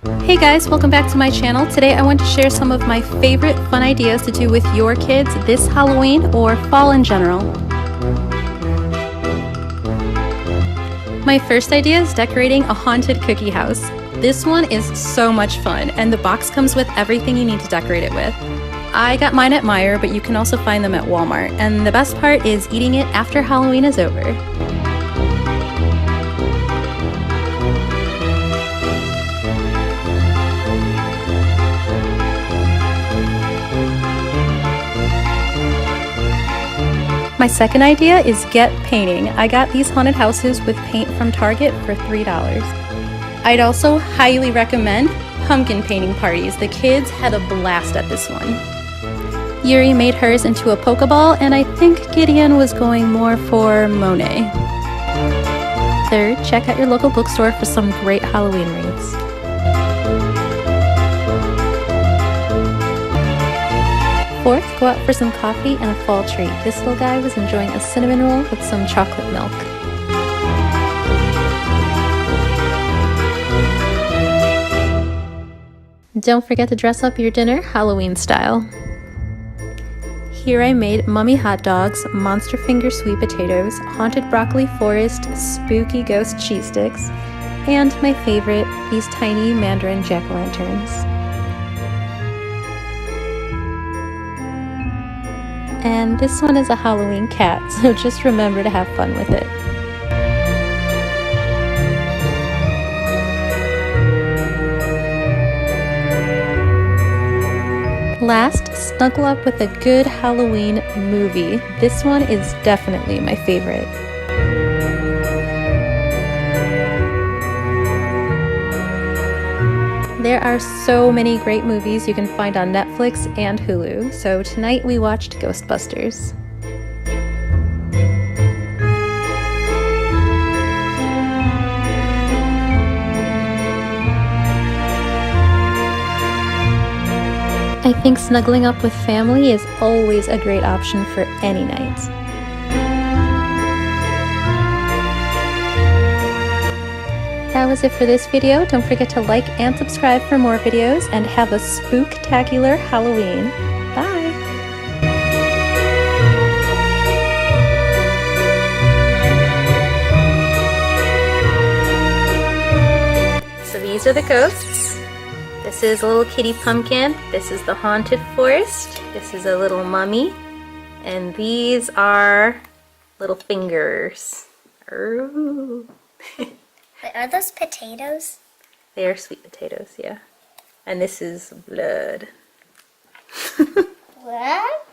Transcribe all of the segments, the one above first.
Hey guys, welcome back to my channel. Today I want to share some of my favorite fun ideas to do with your kids this Halloween or fall in general. My first idea is decorating a haunted cookie house. This one is so much fun and the box comes with everything you need to decorate it with. I got mine at Meijer, but you can also find them at Walmart, and the best part is eating it after Halloween is over. My second idea is get painting. I got these haunted houses with paint from Target for $3. I'd also highly recommend pumpkin painting parties. The kids had a blast at this one. Yuri made hers into a Pokeball, and I think Gideon was going more for Monet. Third, check out your local bookstore for some great Halloween reads. Fourth, go out for some coffee and a fall treat. This little guy was enjoying a cinnamon roll with some chocolate milk. Don't forget to dress up your dinner Halloween style. Here I made mummy hot dogs, monster finger sweet potatoes, haunted broccoli forest, spooky ghost cheese sticks, and my favorite, these tiny mandarin jack-o'-lanterns. And this one is a Halloween cat, so just remember to have fun with it. Last, snuggle up with a good Halloween movie. This one is definitely my favorite. There are so many great movies you can find on Netflix and Hulu, so tonight we watched Ghostbusters. I think snuggling up with family is always a great option for any night. That was it for this video. Don't forget to like and subscribe for more videos, and have a spooktacular Halloween. Bye! So these are the ghosts. This is a little kitty pumpkin. This is the haunted forest. This is a little mummy. And these are little fingers. Ooh. Wait, are those potatoes? They are sweet potatoes, yeah. And this is blood. What?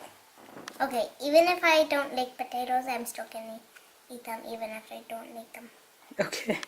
Okay, even if I don't like potatoes, I'm still gonna eat them, even if I don't like them. Okay.